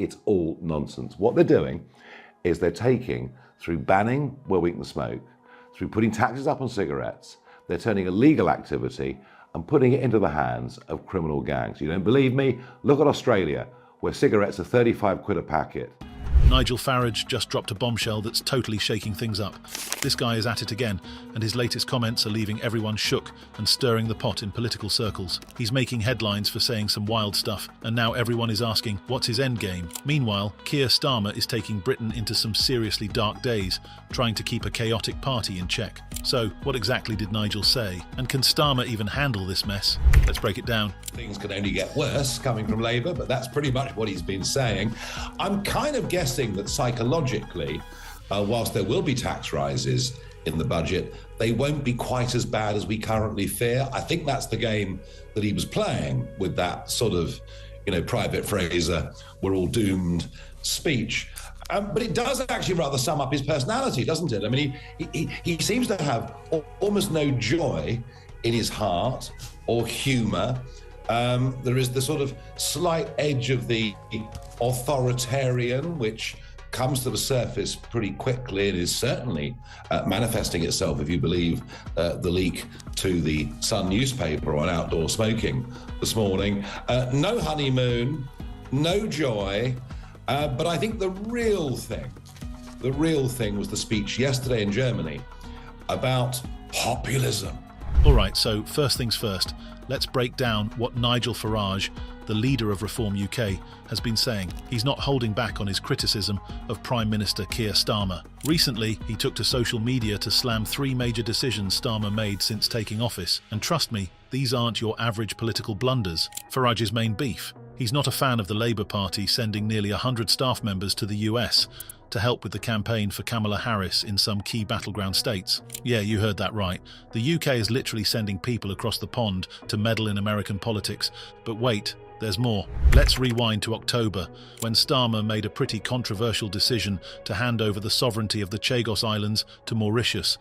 it's all nonsense. What they're doing is they're taking, through banning where we can smoke, through putting taxes up on cigarettes, they're turning illegal activity and putting it into the hands of criminal gangs. You don't believe me? Look at Australia, where cigarettes are 35 quid a packet. Nigel Farage just dropped a bombshell that's totally shaking things up. This guy is at it again, and his latest comments are leaving everyone shook and stirring the pot in political circles. He's making headlines for saying some wild stuff, and now everyone is asking, what's his endgame? Meanwhile, Keir Starmer is taking Britain into some seriously dark days, trying to keep a chaotic party in check. So, what exactly did Nigel say? And can Starmer even handle this mess? Let's break it down. Things can only get worse coming from Labour, but that's pretty much what he's been saying. I'm kind of guessing that psychologically, whilst there will be tax rises in the budget, they won't be quite as bad as we currently fear. I think that's the game that he was playing with that sort of, Private Fraser, we're all doomed speech. But it does actually rather sum up his personality, doesn't it? I mean, he seems to have almost no joy in his heart or humour. There is the sort of slight edge of the authoritarian, which comes to the surface pretty quickly and is certainly manifesting itself, if you believe the leak to the Sun newspaper on outdoor smoking this morning. No honeymoon, no joy, but I think the real thing was the speech yesterday in Germany about populism. All right, so first things first, let's break down what Nigel Farage, the leader of Reform UK, has been saying. He's not holding back on his criticism of Prime Minister Keir Starmer. Recently, he took to social media to slam 3 major decisions Starmer made since taking office. And trust me, these aren't your average political blunders. Farage's main beef: he's not a fan of the Labour Party sending nearly 100 staff members to the US to help with the campaign for Kamala Harris in some key battleground states. Yeah, you heard that right. The UK is literally sending people across the pond to meddle in American politics. But wait, there's more. Let's rewind to October, when Starmer made a pretty controversial decision to hand over the sovereignty of the Chagos Islands to Mauritius.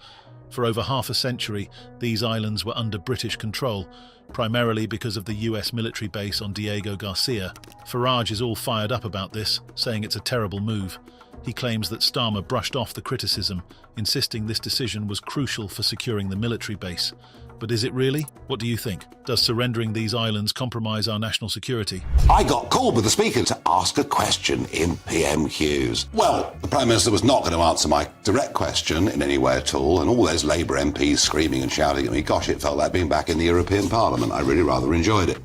For over half a century, these islands were under British control, primarily because of the US military base on Diego Garcia. Farage is all fired up about this, saying it's a terrible move. He claims that Starmer brushed off the criticism, insisting this decision was crucial for securing the military base. But is it really? What do you think? Does surrendering these islands compromise our national security? I got called with the Speaker to ask a question in PMQs. Well, the Prime Minister was not going to answer my direct question in any way at all, and all those Labour MPs screaming and shouting at me, gosh, it felt like being back in the European Parliament. I really rather enjoyed it.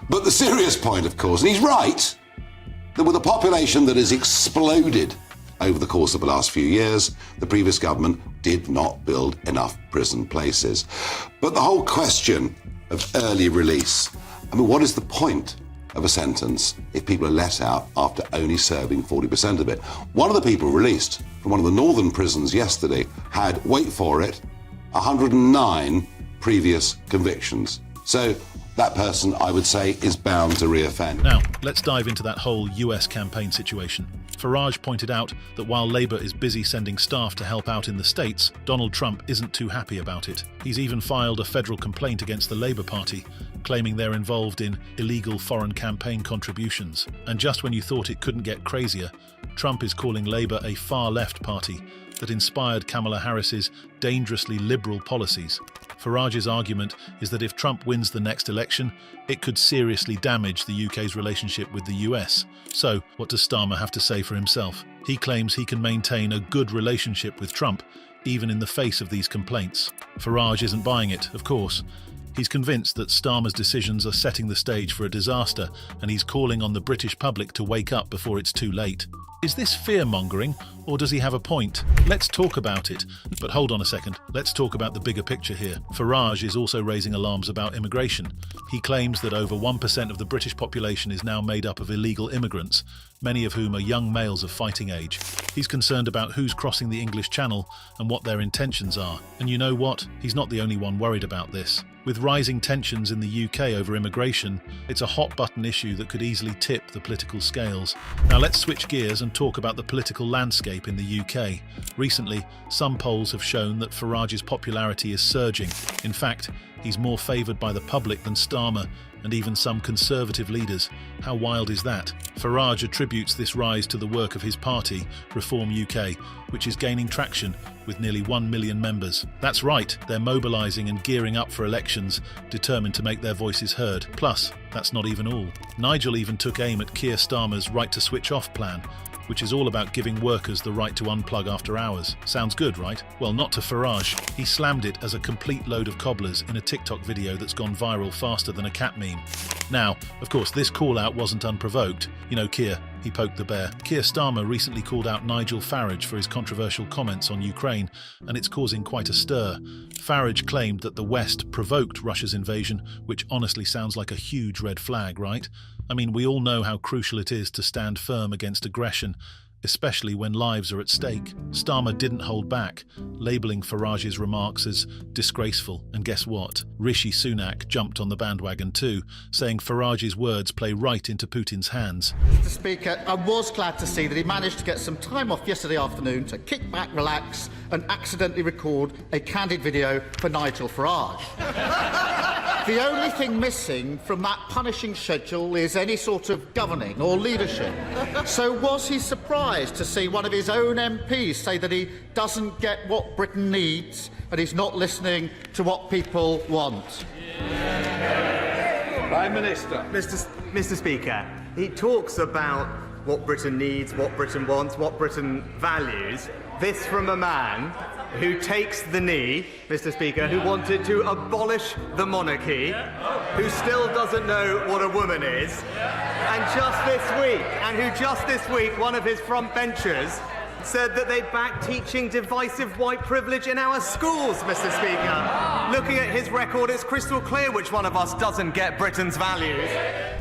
But the serious point, of course, and he's right, that with a population that has exploded over the course of the last few years, the previous government did not build enough prison places. But the whole question of early release, I mean, what is the point of a sentence if people are let out after only serving 40% of it? One of the people released from one of the northern prisons yesterday had, wait for it, 109 previous convictions. So that person, I would say, is bound to reoffend. Now, let's dive into that whole US campaign situation. Farage pointed out that while Labour is busy sending staff to help out in the States, Donald Trump isn't too happy about it. He's even filed a federal complaint against the Labour Party, claiming they're involved in illegal foreign campaign contributions. And just when you thought it couldn't get crazier, Trump is calling Labour a far-left party that inspired Kamala Harris's dangerously liberal policies. Farage's argument is that if Trump wins the next election, it could seriously damage the UK's relationship with the US. So, what does Starmer have to say for himself? He claims he can maintain a good relationship with Trump, even in the face of these complaints. Farage isn't buying it, of course. He's convinced that Starmer's decisions are setting the stage for a disaster, and he's calling on the British public to wake up before it's too late. Is this fear-mongering, or does he have a point? Let's talk about it. But hold on a second, let's talk about the bigger picture here. Farage is also raising alarms about immigration. He claims that over 1% of the British population is now made up of illegal immigrants, many of whom are young males of fighting age. He's concerned about who's crossing the English Channel and what their intentions are. And you know what? He's not the only one worried about this. With rising tensions in the UK over immigration, it's a hot-button issue that could easily tip the political scales. Now let's switch gears and talk about the political landscape in the UK. Recently, some polls have shown that Farage's popularity is surging. In fact, he's more favoured by the public than Starmer, and even some Conservative leaders. How wild is that? Farage attributes this rise to the work of his party, Reform UK, which is gaining traction with nearly 1 million members. That's right, they're mobilising and gearing up for elections, determined to make their voices heard. Plus, that's not even all. Nigel even took aim at Keir Starmer's right to switch off plan, which is all about giving workers the right to unplug after hours. Sounds good, right? Well, not to Farage. He slammed it as a complete load of cobblers in a TikTok video that's gone viral faster than a cat meme. Now, of course, this call-out wasn't unprovoked. You know, Keir, he poked the bear. Keir Starmer recently called out Nigel Farage for his controversial comments on Ukraine, and it's causing quite a stir. Farage claimed that the West provoked Russia's invasion, which honestly sounds like a huge red flag, right? I mean, we all know how crucial it is to stand firm against aggression, especially when lives are at stake. Starmer didn't hold back, labelling Farage's remarks as disgraceful. And guess what? Rishi Sunak jumped on the bandwagon too, saying Farage's words play right into Putin's hands. Mr. Speaker, I was glad to see that he managed to get some time off yesterday afternoon to kick back, relax, and accidentally record a candid video for Nigel Farage. The only thing missing from that punishing schedule is any sort of governing or leadership. So was he surprised to see one of his own MPs say that he doesn't get what Britain needs and he's not listening to what people want? Prime Minister. Mr. Speaker, he talks about what Britain needs, what Britain wants, what Britain values. This from a man who takes the knee, Mr. Speaker, who wanted to abolish the monarchy, who still doesn't know what a woman is, and who just this week, one of his front benchers said that they back teaching divisive white privilege in our schools, Mr. Speaker. Looking at his record, it's crystal clear which one of us doesn't get Britain's values.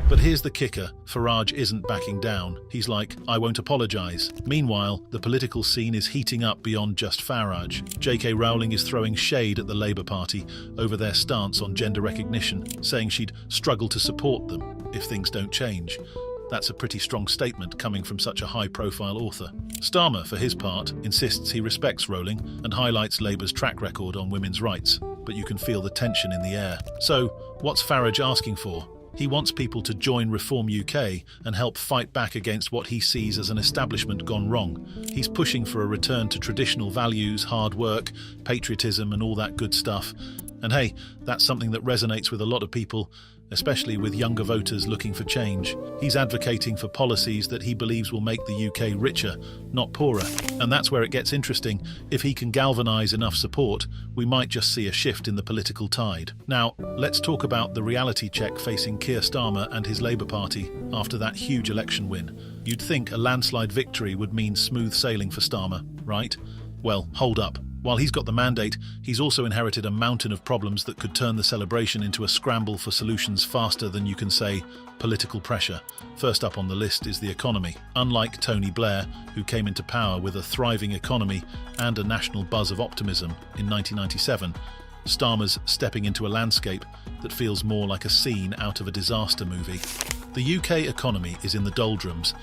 But here's the kicker. Farage isn't backing down. He's like, I won't apologise. Meanwhile, the political scene is heating up beyond just Farage. J.K. Rowling is throwing shade at the Labour Party over their stance on gender recognition, saying she'd struggle to support them if things don't change. That's a pretty strong statement coming from such a high-profile author. Starmer, for his part, insists he respects Rowling and highlights Labour's track record on women's rights, but you can feel the tension in the air. So, what's Farage asking for? He wants people to join Reform UK and help fight back against what he sees as an establishment gone wrong. He's pushing for a return to traditional values, hard work, patriotism and all that good stuff. And hey, that's something that resonates with a lot of people, especially with younger voters looking for change. He's advocating for policies that he believes will make the UK richer, not poorer. And that's where it gets interesting. If he can galvanise enough support, we might just see a shift in the political tide. Now, let's talk about the reality check facing Keir Starmer and his Labour Party after that huge election win. You'd think a landslide victory would mean smooth sailing for Starmer, right? Well, hold up. While he's got the mandate, he's also inherited a mountain of problems that could turn the celebration into a scramble for solutions faster than you can say political pressure. First up on the list is the economy. Unlike Tony Blair, who came into power with a thriving economy and a national buzz of optimism in 1997, Starmer's stepping into a landscape that feels more like a scene out of a disaster movie. The UK economy is in the doldrums,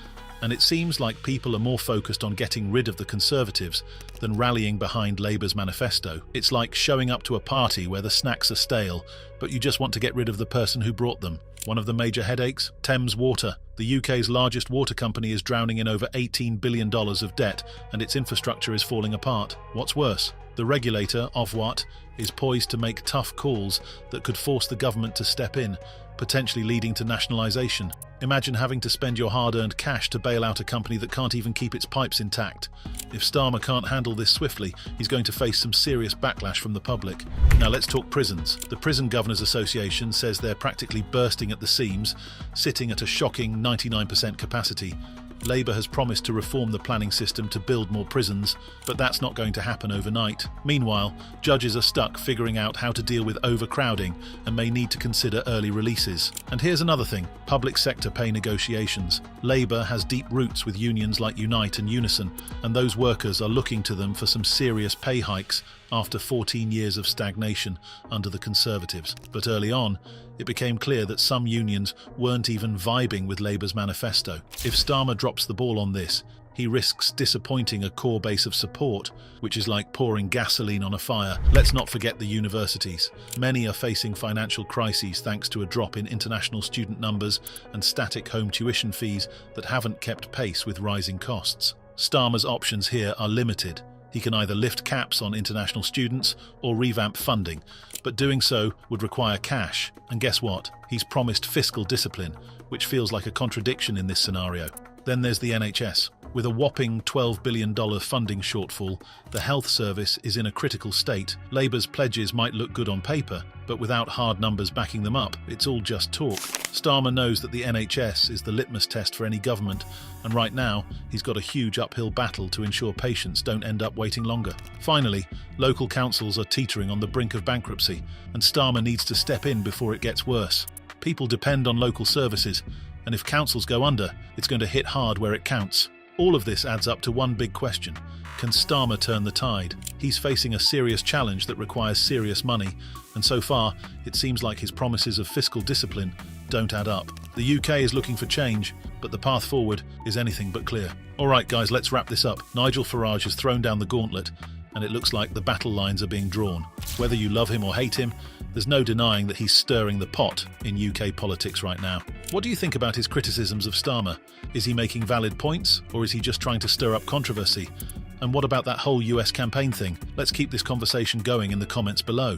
and it seems like people are more focused on getting rid of the Conservatives than rallying behind Labour's manifesto. It's like showing up to a party where the snacks are stale, but you just want to get rid of the person who brought them. One of the major headaches? Thames Water. The UK's largest water company is drowning in over $18 billion of debt, and its infrastructure is falling apart. What's worse? The regulator, Ofwat, is poised to make tough calls that could force the government to step in, potentially leading to nationalisation. Imagine having to spend your hard-earned cash to bail out a company that can't even keep its pipes intact. If Starmer can't handle this swiftly, he's going to face some serious backlash from the public. Now let's talk prisons. The Prison Governors Association says they're practically bursting at the seams, sitting at a shocking 99% capacity. Labour has promised to reform the planning system to build more prisons, but that's not going to happen overnight. Meanwhile, judges are stuck figuring out how to deal with overcrowding and may need to consider early releases. And here's another thing: public sector pay negotiations. Labour has deep roots with unions like Unite and Unison, and those workers are looking to them for some serious pay hikes after 14 years of stagnation under the Conservatives. But early on, it became clear that some unions weren't even vibing with Labour's manifesto. If Starmer drops the ball on this, he risks disappointing a core base of support, which is like pouring gasoline on a fire. Let's not forget the universities. Many are facing financial crises thanks to a drop in international student numbers and static home tuition fees that haven't kept pace with rising costs. Starmer's options here are limited. He can either lift caps on international students or revamp funding, but doing so would require cash. And guess what? He's promised fiscal discipline, which feels like a contradiction in this scenario. Then there's the NHS. With a whopping $12 billion funding shortfall, the health service is in a critical state. Labour's pledges might look good on paper, but without hard numbers backing them up, it's all just talk. Starmer knows that the NHS is the litmus test for any government, and right now, he's got a huge uphill battle to ensure patients don't end up waiting longer. Finally, local councils are teetering on the brink of bankruptcy, and Starmer needs to step in before it gets worse. People depend on local services, and if councils go under, it's going to hit hard where it counts. All of this adds up to one big question. Can Starmer turn the tide? He's facing a serious challenge that requires serious money, and so far, it seems like his promises of fiscal discipline don't add up. The UK is looking for change, but the path forward is anything but clear. All right, guys, let's wrap this up. Nigel Farage has thrown down the gauntlet, and it looks like the battle lines are being drawn. Whether you love him or hate him, there's no denying that he's stirring the pot in UK politics right now. What do you think about his criticisms of Starmer? Is he making valid points, or is he just trying to stir up controversy? And what about that whole US campaign thing? Let's keep this conversation going in the comments below.